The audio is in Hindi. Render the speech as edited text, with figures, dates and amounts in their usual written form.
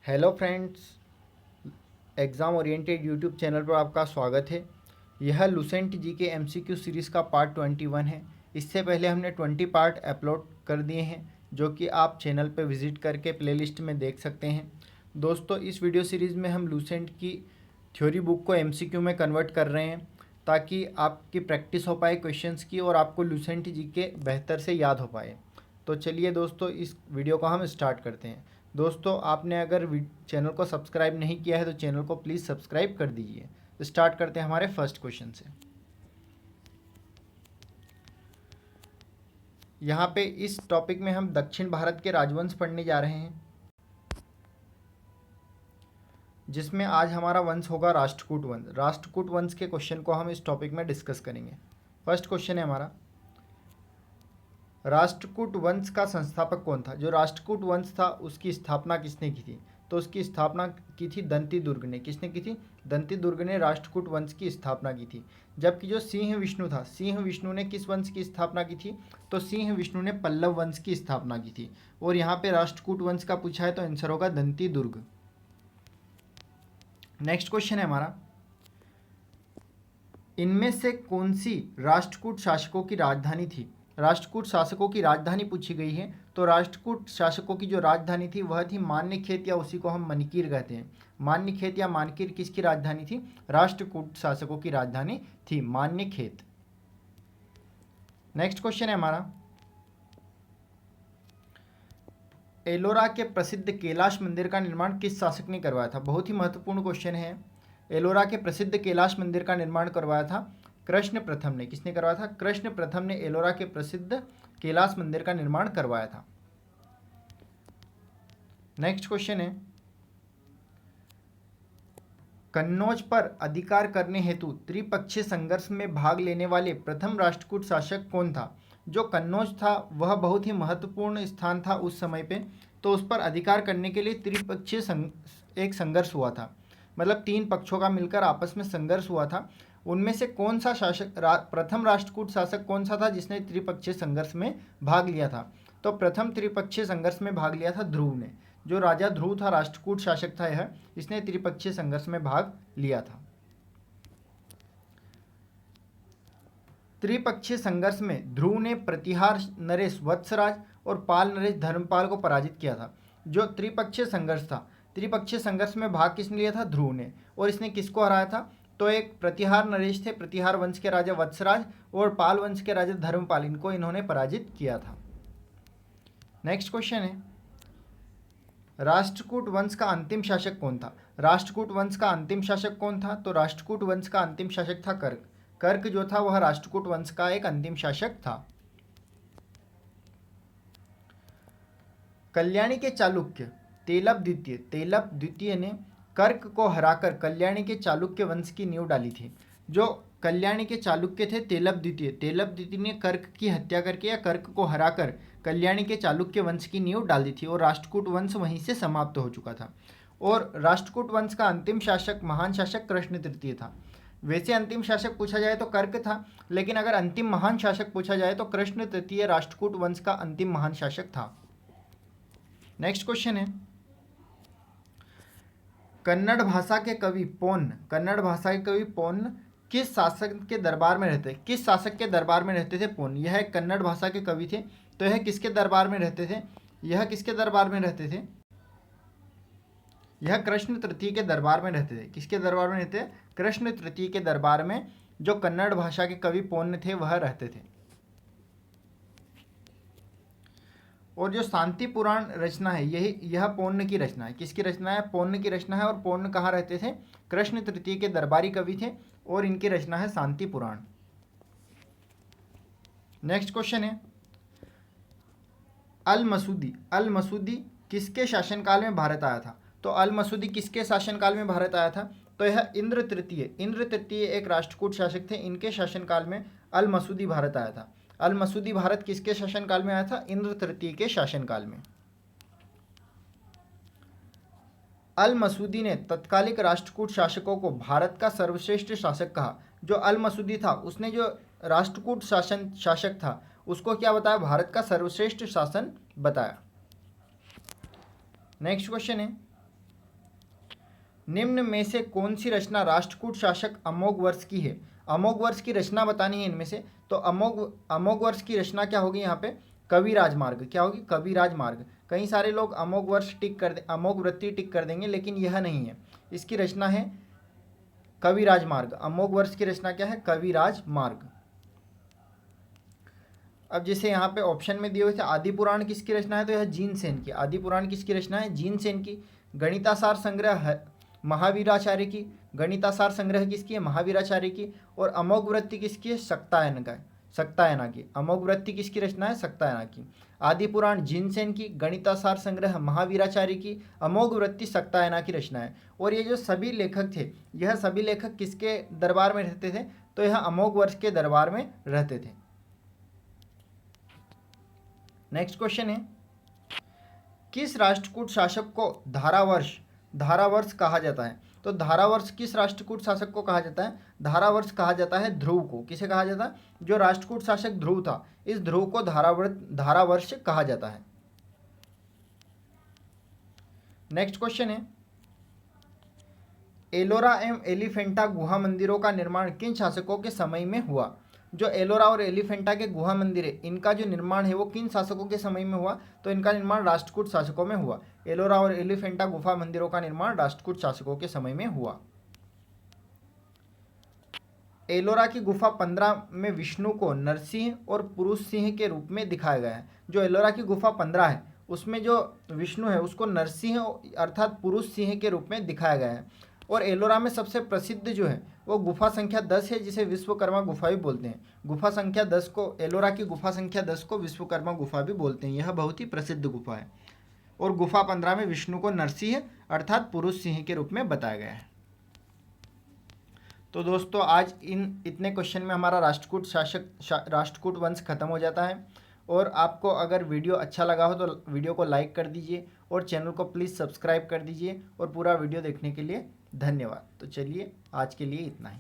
Hello friends, exam oriented YouTube channel पर आपका स्वागत है। यह लुसेंट जी के एमसीक्यू सीरीज़ का पार्ट 21 है। इससे पहले हमने 20 पार्ट अपलोड कर दिए हैं, जो कि आप चैनल पर विज़िट करके प्लेलिस्ट में देख सकते हैं। दोस्तों, इस वीडियो सीरीज़ में हम लुसेंट की थ्योरी बुक को एमसीक्यू में कन्वर्ट कर रहे हैं, ताकि आपकी प्रैक्टिस हो पाए क्वेश्चंस की और आपको लुसेंट जी के बेहतर से याद हो पाए। तो चलिए दोस्तों, इस वीडियो को हम स्टार्ट करते हैं। दोस्तों, आपने अगर चैनल को सब्सक्राइब नहीं किया है तो चैनल को प्लीज़ सब्सक्राइब कर दीजिए। तो स्टार्ट करते हैं हमारे फर्स्ट क्वेश्चन से। यहाँ पे इस टॉपिक में हम दक्षिण भारत के राजवंश पढ़ने जा रहे हैं, जिसमें आज हमारा वंश होगा राष्ट्रकूट वंश। राष्ट्रकूट वंश के क्वेश्चन को हम इस टॉपिक में डिस्कस करेंगे। फर्स्ट क्वेश्चन है हमारा, राष्ट्रकूट वंश का संस्थापक कौन था? जो राष्ट्रकूट वंश था उसकी स्थापना किसने की थी? तो उसकी स्थापना की थी दंती दुर्ग ने। किसने की थी? दंती दुर्ग ने राष्ट्रकूट वंश की स्थापना की थी। जबकि जो सिंह विष्णु था, सिंह विष्णु ने किस वंश की स्थापना की थी? तो सिंह विष्णु ने पल्लव वंश की स्थापना की थी। और यहाँ पे राष्ट्रकूट वंश का पूछा है तो आंसर होगा दंती दुर्ग। नेक्स्ट क्वेश्चन है हमारा, इनमें से कौन सी राष्ट्रकूट शासकों की राजधानी थी? राष्ट्रकूट शासकों की राजधानी पूछी गई है। तो राष्ट्रकूट शासकों की जो राजधानी थी वह थी मान्यखेत, या उसी को हम मणिकीर कहते हैं। मान्यखेत या मानकीर किसकी राजधानी थी? राष्ट्रकूट शासकों की राजधानी थी मान्यखेत। नेक्स्ट क्वेश्चन है हमारा, एलोरा के प्रसिद्ध कैलाश मंदिर का निर्माण किस शासक ने करवाया था? बहुत ही महत्वपूर्ण क्वेश्चन है। एलोरा के प्रसिद्ध कैलाश मंदिर का निर्माण करवाया था कृष्ण प्रथम ने। किसने करवाया था? कृष्ण प्रथम ने एलोरा के प्रसिद्ध कैलाश मंदिर का निर्माण करवाया था। नेक्स्ट क्वेश्चन है, कन्नौज पर अधिकार करने हेतु त्रिपक्षीय संघर्ष में भाग लेने वाले प्रथम राष्ट्रकूट शासक कौन था? जो कन्नौज था वह बहुत ही महत्वपूर्ण स्थान था उस समय पे, तो उस पर अधिकार करने के लिए त्रिपक्षीय एक संघर्ष हुआ था। मतलब तीन पक्षों का मिलकर आपस में संघर्ष हुआ था। उनमें से कौन सा शासक प्रथम राष्ट्रकूट शासक कौन सा था जिसने त्रिपक्षीय संघर्ष में भाग लिया था? तो प्रथम त्रिपक्षीय संघर्ष में भाग लिया था ध्रुव ने। जो राजा ध्रुव था, राष्ट्रकूट शासक था यह, इसने त्रिपक्षीय संघर्ष में भाग लिया था। त्रिपक्षीय संघर्ष में ध्रुव ने प्रतिहार नरेश वत्सराज और पाल नरेश धर्मपाल को पराजित किया था। जो त्रिपक्षीय संघर्ष था, त्रिपक्षीय संघर्ष में भाग किसने लिया था? ध्रुव ने। और इसने किसको हराया था? तो एक प्रतिहार नरेश थे, प्रतिहार वंश के राजा वत्सराज, और पाल वंश के राजा धर्मपाल, इनको इन्होंने पराजित किया था। नेक्स्ट क्वेश्चन है, राष्ट्रकूट वंश का अंतिम शासक कौन था? राष्ट्रकूट वंश का अंतिम शासक कौन था? तो राष्ट्रकूट वंश का अंतिम शासक था कर्क। कर्क जो था वह राष्ट्रकूट वंश का एक अंतिम शासक था। कल्याणी के चालुक्य तेलप द्वितीय ने कर्क को हराकर कल्याणी के चालुक्य वंश की नींव डाली थी। जो कल्याणी के चालुक्य थे तेलप द्वितीय ने कर्क की हत्या करके या कर्क को हराकर कल्याणी के चालुक्य वंश की नींव डाली थी, और राष्ट्रकूट वंश वहीं से समाप्त हो चुका था। और राष्ट्रकूट वंश का अंतिम शासक, महान शासक कृष्ण तृतीय था। वैसे अंतिम शासक पूछा जाए तो कर्क था, लेकिन अगर अंतिम महान शासक पूछा जाए तो कृष्ण तृतीय राष्ट्रकूट वंश का अंतिम महान शासक था। नेक्स्ट क्वेश्चन है, कन्नड़ भाषा के कवि पोन्न किस शासक के दरबार में रहते? किस शासक के दरबार में रहते थे पोन्न? यह एक कन्नड़ भाषा के कवि थे। तो यह किसके दरबार में रहते थे? यह किसके दरबार में रहते थे? यह कृष्ण तृतीय के दरबार में रहते थे। किसके दरबार में रहते? कृष्ण तृतीय के दरबार में जो कन्नड़ भाषा के कवि पोन्न थे वह रहते थे। और जो शांति पुराण रचना है यह पोन्न की रचना है। किसकी रचना है? पोन्न की रचना है। और पोन्न कहाँ रहते थे? कृष्ण तृतीय के दरबारी कवि थे, और इनकी रचना है शांति पुराण। नेक्स्ट क्वेश्चन है, अल मसूदी किसके शासनकाल में भारत आया था? तो अल मसूदी किसके शासनकाल में भारत आया था? तो यह इंद्र तृतीय एक राष्ट्रकूट शासक थे, इनके शासनकाल में अल मसूदी भारत आया था। अल मसूदी भारत किसके शासनकाल में आया था? इंद्र तृतीय के शासनकाल में। अल मसूदी ने तत्कालिक राष्ट्रकूट शासकों को भारत का सर्वश्रेष्ठ शासक कहा। जो अल मसूदी था उसने जो राष्ट्रकूट शासक था उसको क्या बताया? भारत का सर्वश्रेष्ठ शासन बताया। नेक्स्ट क्वेश्चन है, निम्न में से कौन सी रचना राष्ट्रकूट शासक अमोघवर्ष की है? अमोघवर्ष की रचना बतानी है इनमें से। तो अमोघवर्ष की रचना क्या होगी यहाँ पे? कविराज मार्ग। क्या होगी? कविराज मार्ग। कई सारे लोग अमोघवर्ष टिक कर अमोघवृत्ति टिक कर देंगे, लेकिन यह नहीं है। इसकी रचना है कविराज मार्ग। अमोघवर्ष की रचना क्या है? कविराज मार्ग। अब जैसे यहाँ पे ऑप्शन में दिए हुए थे आदि पुराण किसकी रचना है, तो यह जीनसेन की। आदि पुराण किसकी रचना है? जीनसेन की। गणितासार संग्रह महावीराचार्य की। गणितासार संग्रह किसकी है? महावीराचार्य की। और अमोघवृत्ति किसकी है? सक्तायना की। अमोघवृत्ति किसकी रचना है? सक्तायना की। आदि पुराण जीनसेन की, गणितासार संग्रह महावीराचार्य की, अमोघवृत्ति सक्तायना की रचना है। और ये जो सभी लेखक थे, यह सभी लेखक किसके दरबार में रहते थे? तो यह अमोघवर्ष के दरबार में रहते थे। नेक्स्ट क्वेश्चन है, किस राष्ट्रकूट शासक को धारावर्ष कहा जाता है? तो धारावर्ष किस राष्ट्रकूट शासक को कहा जाता है? धारावर्ष कहा जाता है ध्रुव को। किसे कहा जाता है? जो राष्ट्रकूट शासक ध्रुव था, इस ध्रुव को धारावर्ष कहा जाता है। नेक्स्ट क्वेश्चन है, एलोरा एवं एलिफेंटा गुहा मंदिरों का निर्माण किन शासकों के समय में हुआ? जो एलोरा और एलिफेंटा के गुहा मंदिर है, इनका जो निर्माण है वो किन शासकों के समय में हुआ? तो इनका निर्माण राष्ट्रकूट शासकों में हुआ। एलोरा और एलिफेंटा गुफा मंदिरों का निर्माण राष्ट्रकूट शासकों के समय में हुआ। एलोरा की गुफा 15 में विष्णु को नरसिंह और पुरुष सिंह के रूप में दिखाया गया है। जो एलोरा की गुफा 15 है, उसमें जो विष्णु है उसको नरसिंह अर्थात पुरुष सिंह के रूप में दिखाया गया है। और एलोरा में सबसे प्रसिद्ध जो है वो गुफा संख्या 10 है, जिसे विश्वकर्मा गुफा भी बोलते हैं। गुफा संख्या 10 को, एलोरा की गुफा संख्या 10 को विश्वकर्मा गुफा भी बोलते हैं। यह बहुत ही प्रसिद्ध गुफा है। और गुफा 15 में विष्णु को नरसिंह अर्थात पुरुष सिंह के रूप में बताया गया है। तो दोस्तों आज इतने क्वेश्चन में हमारा राष्ट्रकूट वंश खत्म हो जाता है। और आपको अगर वीडियो अच्छा लगा हो तो वीडियो को लाइक कर दीजिए और चैनल को प्लीज़ सब्सक्राइब कर दीजिए। और पूरा वीडियो देखने के लिए धन्यवाद। तो चलिए आज के लिए इतना ही।